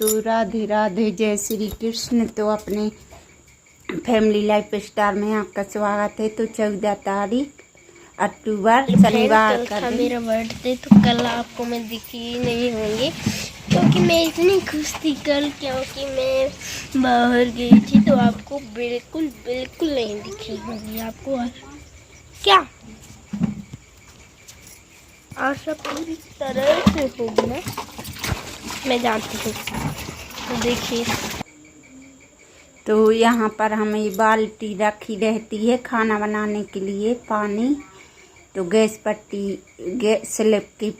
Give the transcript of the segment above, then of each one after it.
तो राधे राधे, जय श्री कृष्ण। तो अपने फैमिली लाइफ स्टार में आपका स्वागत है। तो 14 तारीख अक्टूबर शनिवार का था मेरा बर्थडे। तो कल आपको मैं दिखी नहीं होंगी क्योंकि मैं इतनी खुश थी कल, क्योंकि मैं बाहर गई थी। तो आपको बिल्कुल बिल्कुल नहीं दिखी होंगी आपको। और क्या आशा पूरी तरह से होगी ना, मैं जानती हूँ। तो देखिए, तो यहाँ पर हमें बाल्टी रखी रहती है खाना बनाने के लिए, पानी। तो गैस स्लैब के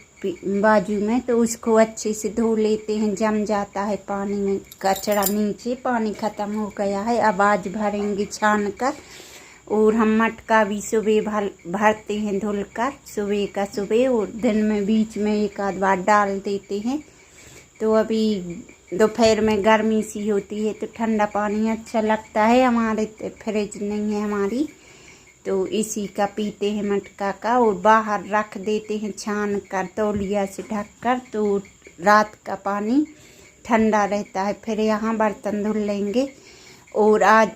बाजू में, तो उसको अच्छे से धो लेते हैं। जम जाता है पानी में कचरा, नीचे पानी ख़त्म हो गया है। अब आज भरेंगे छान कर। और हम मटका भी सुबह भरते हैं धुलकर, सुबह का सुबह, और दिन में बीच में एक आध बार डाल देते हैं। तो अभी दोपहर में गर्मी सी होती है तो ठंडा पानी अच्छा लगता है। हमारे फ्रिज नहीं है हमारी, तो इसी का पीते हैं मटका का। और बाहर रख देते हैं छान कर तौलिया से ढक कर, तो रात का पानी ठंडा रहता है। फिर यहाँ बर्तन धुल लेंगे। और आज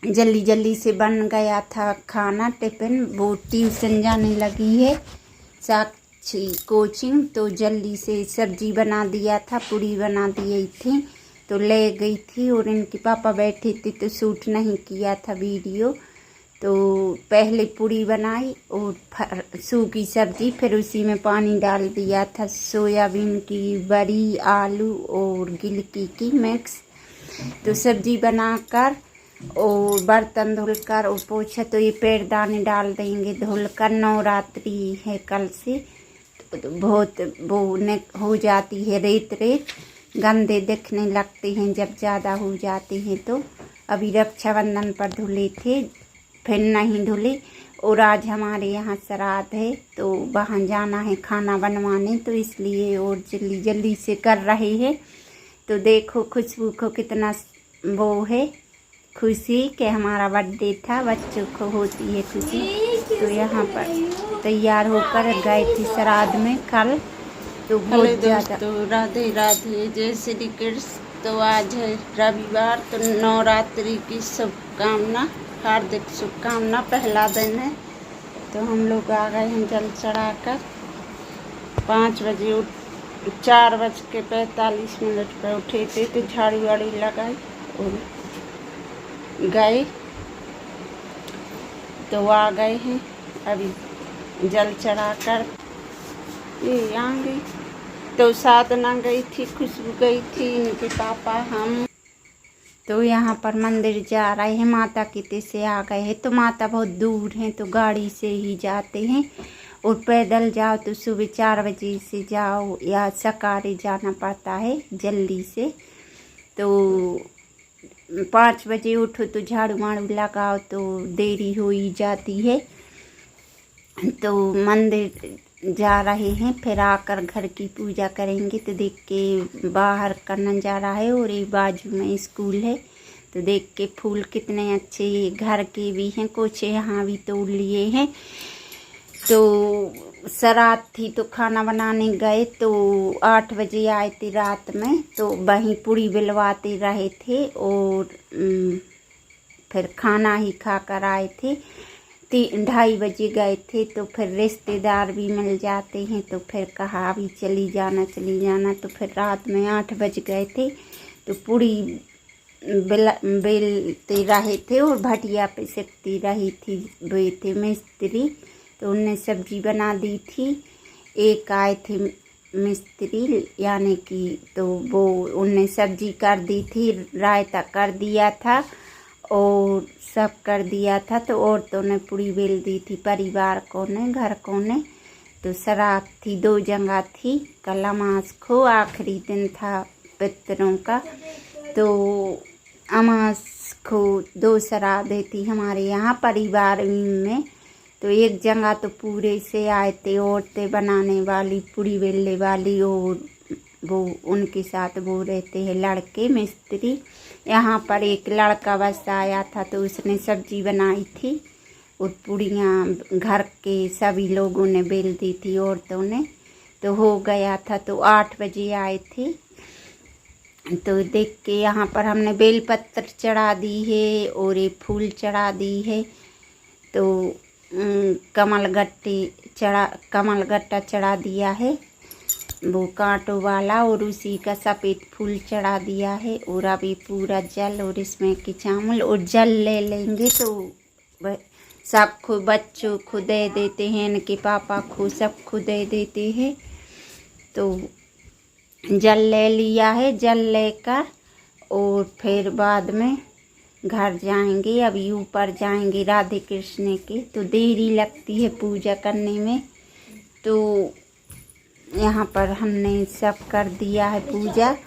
जल्दी जल्दी से बन गया था खाना, टिफ़िन। वो ट्यूशन जाने लगी है, साक्षी कोचिंग। तो जल्दी से सब्जी बना दिया था, पूरी बना दी थी तो ले गई थी। और इनके पापा बैठे थे तो शूट नहीं किया था वीडियो। तो पहले पूरी बनाई और सूखी सब्जी, फिर उसी में पानी डाल दिया था। सोयाबीन की बड़ी, आलू और गिलकी की मिक्स। तो सब्जी बनाकर और बर्तन धुलकर और पोछा। तो ये पैरदानी डाल देंगे धुलकर। नवरात्रि है कल से, तो बहुत वो हो जाती है रेत रेत, गंदे दिखने लगते हैं जब ज़्यादा हो जाते हैं। तो अभी रक्षाबंधन पर धुले थे, फिर नहीं धुले। और आज हमारे यहाँ श्राद्ध है, तो वहाँ जाना है खाना बनवाने, तो इसलिए और जल्दी जल्दी से कर रहे हैं। तो देखो खुशबू को कितना वो है खुशी कि हमारा बर्थडे था, बच्चों को होती है खुशी। तो यहाँ पर तैयार होकर गए थे श्राद्ध में कल। तो बहुत ज़्यादा। तो राधे राधे, जय श्री कृष्ण। तो आज है रविवार, तो नवरात्रि की शुभकामना, हार्दिक शुभकामना। पहला दिन है, तो हम लोग आ गए हैं जल चढ़ाकर। 5 बजे 4:45 पर उठे थे, तो झाड़ू वाड़ी लगाई और गए। तो आ गए हैं अभी जल चढ़ाकर। ये आ गई। तो साधना गई थी, खुशबू गई थी, इनके पापा, हम। तो यहाँ पर मंदिर जा रहे हैं, माता किते से आ गए हैं। तो माता बहुत दूर हैं, तो गाड़ी से ही जाते हैं। और पैदल जाओ तो सुबह 4 बजे से जाओ, या सकारे जाना पड़ता है जल्दी से। तो 5 बजे उठो तो झाड़ू वाड़ू लगाओ, तो देरी हो ही जाती है। तो मंदिर जा रहे हैं, फिर आकर घर की पूजा करेंगे। तो देख के बाहर का नज़ारा है, और ये बाजू में स्कूल है। तो देख के फूल कितने अच्छे घर के भी हैं, कुछ यहाँ भी तोड़ लिए हैं। तो श्राद्ध थी तो खाना बनाने गए, तो 8 बजे आए थे रात में। तो वहीं पूरी बिलवाते रहे थे, और फिर खाना ही खा कर आए थे। 2:30 बजे गए थे। तो फिर रिश्तेदार भी मिल जाते हैं, तो फिर कहा अभी चली जाना। तो फिर रात में 8 बज गए थे। तो पूरी बेलते रहे थे, और भटिया पे सेकती रही थी, वे थे मिस्त्री। तो उनने सब्जी बना दी थी। एक आए थे मिस्त्री यानी कि, तो वो उनने सब्जी कर दी थी, रायता कर दिया था और सब कर दिया था। तो औरतों ने पूरी बेल दी थी, परिवार को ने, घर को ने। तो श्राद्ध थी, 2 जगह थी। कल अमास को आखिरी दिन था पितरों का। तो अमास को 2 श्राद्ध थी हमारे यहाँ परिवार में। तो एक जगह तो पूरे से आए थे औरतें बनाने वाली, पूरी बेलने वाली, और वो उनके साथ वो रहते हैं लड़के मिस्त्री। यहाँ पर एक लड़का बस आया था, तो उसने सब्जी बनाई थी, और पूड़ियाँ घर के सभी लोगों ने बेल दी थी, औरतों ने। तो हो गया था। तो 8 बजे आए थे। तो देख के यहाँ पर हमने बेलपत्र चढ़ा दी है और ये फूल चढ़ा दी है। तो कमल गट्टा चढ़ा दिया है वो कांटों वाला, और उसी का सफ़ेद फूल चढ़ा दिया है। और अभी पूरा जल और इसमें की चावल और जल ले लेंगे तो सबको बच्चों को दे देते हैं, इनके पापा को सबको दे देते हैं। तो जल ले लिया है, जल लेकर और फिर बाद में घर जाएंगे। अभी ऊपर जाएंगे राधे कृष्ण के, तो देरी लगती है पूजा करने में। तो यहाँ पर हमने सब कर दिया है पूजा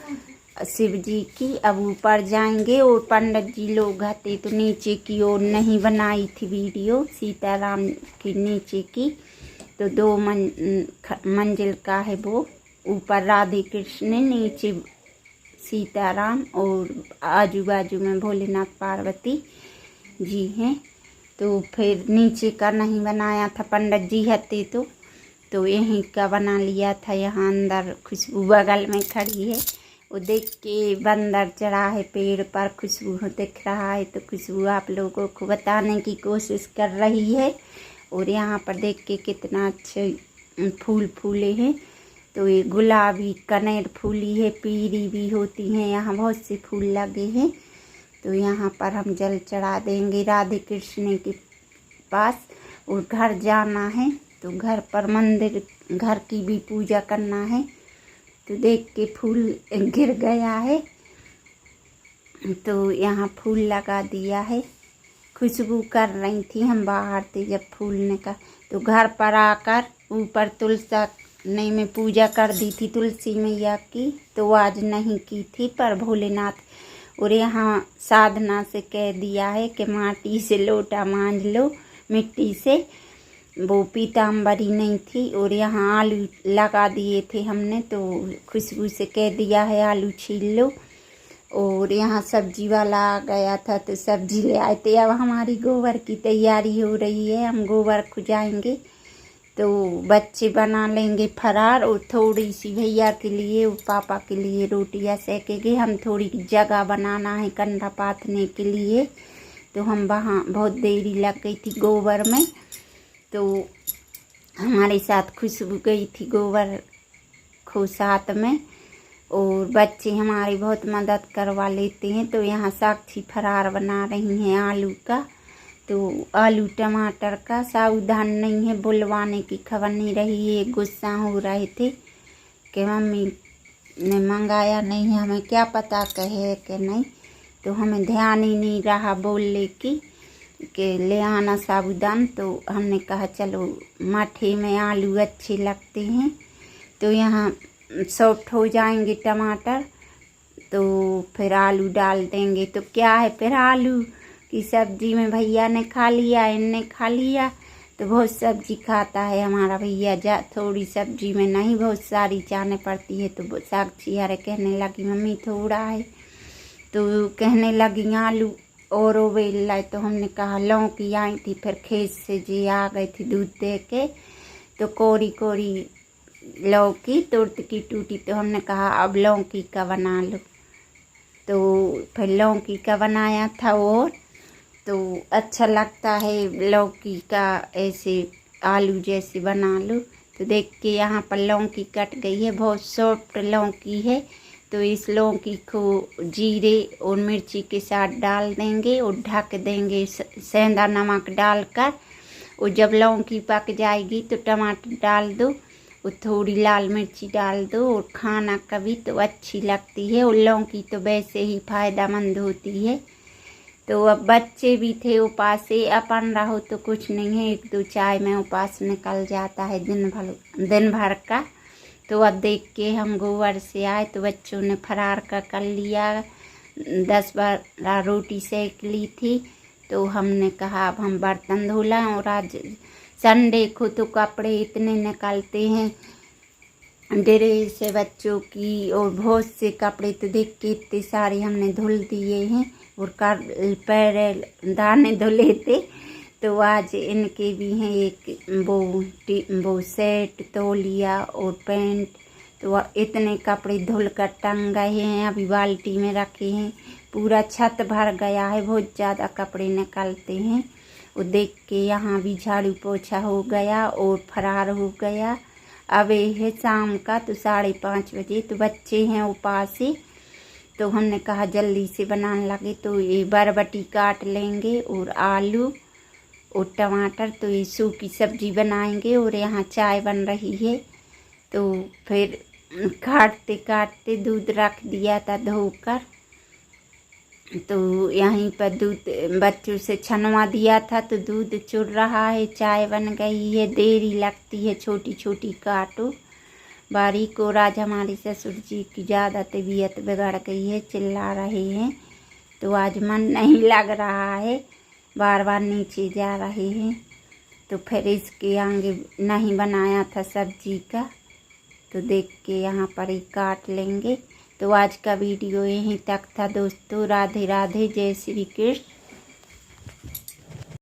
शिव जी की। अब ऊपर जाएंगे और पंडित जी लोग आते तो नीचे की ओर नहीं बनाई थी वीडियो सीताराम की नीचे की, तो 2 मंजिल का है वो। ऊपर राधे कृष्ण, नीचे सीताराम और आजू बाजू में भोलेनाथ पार्वती जी हैं। तो फिर नीचे का नहीं बनाया था, पंडित जी हते तो यहीं का बना लिया था। यहाँ अंदर खुशबू बगल में खड़ी है, वो देख के बंदर चढ़ा है पेड़ पर, खुशबू दिख रहा है। तो खुशबू आप लोगों को बताने की कोशिश कर रही है। और यहाँ पर देख के कितना अच्छे फूल फूले हैं। तो ये गुलाबी कनेर फूली है, पीली भी होती हैं, यहाँ बहुत से फूल लगे हैं। तो यहाँ पर हम जल चढ़ा देंगे राधे कृष्ण के पास और घर जाना है। तो घर पर मंदिर घर की भी पूजा करना है। तो देख के फूल गिर गया है, तो यहाँ फूल लगा दिया है। खुशबू कर रही थी, हम बाहर थे जब फूलने का। तो घर पर आकर ऊपर तुलसी में पूजा कर दी थी तुलसी मैया की, तो आज नहीं की थी पर भोलेनाथ। और यहाँ साधना से कह दिया है कि माटी से लोटा मांझ लो, मिट्टी से, वो पीताम्बरी नहीं थी। और यहाँ आलू लगा दिए थे हमने, तो खुशबू से कह दिया है आलू छील लो। और यहाँ सब्जी वाला आ गया था तो सब्जी ले आए थे। अब हमारी गोबर की तैयारी हो रही है, हम गोबर खुजाएंगे। तो बच्चे बना लेंगे फरार और थोड़ी सी भैया के लिए और पापा के लिए रोटियां सेकेंगे। हम थोड़ी जगह बनाना है कंधा पाथने के लिए, तो हम वहाँ बहुत देरी लग गई थी गोबर में। तो हमारे साथ खुशबू गई थी गोबर को साथ में, और बच्चे हमारी बहुत मदद करवा लेते हैं। तो यहाँ साक्षी फरार बना रही हैं आलू का, तो आलू टमाटर का। सावधान नहीं है, बुलवाने की खबर नहीं रही है। गुस्सा हो रहे थे कि मम्मी ने मंगाया नहीं है, हमें क्या पता कहे कि नहीं। तो हमें ध्यान ही नहीं रहा बोलने की कि ले आना साबुदान। तो हमने कहा चलो माठे में आलू अच्छे लगते हैं। तो यहाँ सॉफ्ट हो जाएंगे टमाटर, तो फिर आलू डाल देंगे। तो क्या है, फिर आलू की सब्जी में भैया ने खा लिया, इनने खा लिया। तो बहुत सब्जी खाता है हमारा भैया, थोड़ी सब्जी में नहीं बहुत सारी चाहने पड़ती है। तो साक्षी यार कहने लगी मम्मी थोड़ा है, तो कहने लगी आलू और उबेल लाए। तो हमने कहा लौकी आई थी फिर खेत से जी आ गई थी दूध दे के, तो कोरी कोरी लौकी तुरंत की टूटी। तो हमने कहा अब लौकी का बना लो, तो फिर लौकी का बनाया था। और तो अच्छा लगता है लौकी का ऐसे आलू जैसे बना लो। तो देख के यहाँ पर लौकी कट गई है, बहुत सॉफ्ट लौकी है। तो इस लौकी को जीरे और मिर्ची के साथ डाल देंगे और ढक देंगे सेंधा नमक डालकर। और जब लौकी पक जाएगी तो टमाटर डाल दो और थोड़ी लाल मिर्ची डाल दो, और खाना कभी तो अच्छी लगती है। और लौकी तो वैसे ही फ़ायदेमंद होती है। तो अब बच्चे भी थे उपास से, अपन रहो तो कुछ नहीं है, 1-2 चाय में उपास निकल जाता है दिन भर का। तो अब देख के हम गोबर से आए तो बच्चों ने फरार का कर लिया, 10-12 रोटी सेक ली थी। तो हमने कहा अब हम बर्तन धो लें। और आज संडे को तो कपड़े इतने निकलते हैं ड्रेस से बच्चों की, और बहुत से कपड़े तो देख के इतने सारे हमने धुल दिए हैं। और पैर दाने धुले थे, तो आज इनके भी हैं एक वो सेट तौलिया और पैंट तो इतने कपड़े धुल कर टंग गए हैं, अभी बाल्टी में रखे हैं। पूरा छत भर गया है, बहुत ज़्यादा कपड़े निकलते हैं। वो देख के यहाँ भी झाड़ू पोछा हो गया और फरार हो गया। अब ये है शाम का, तो 5:30 बजे, तो बच्चे हैं उपास से, तो हमने कहा जल्दी से बनाने लगे। तो ये बरबटी काट लेंगे और आलू और टमाटर, तो ये सूखी सब्जी बनाएंगे। और यहाँ चाय बन रही है। तो फिर काटते काटते दूध रख दिया था धोकर, तो यहीं पर दूध बच्चों से छनवा दिया था, तो दूध चुर रहा है। चाय बन गई है, देरी लगती है, छोटी छोटी काटो बारीक। और आज हमारे ससुर जी की ज़्यादा तबीयत बिगड़ गई है, चिल्ला रहे हैं, तो आज मन नहीं लग रहा है, बार बार नीचे जा रहे हैं। तो फिर इसके आगे नहीं बनाया था सब्जी का, तो देख के यहाँ पर ही काट लेंगे। तो आज का वीडियो यहीं तक था दोस्तों। राधे राधे, जय श्री कृष्ण।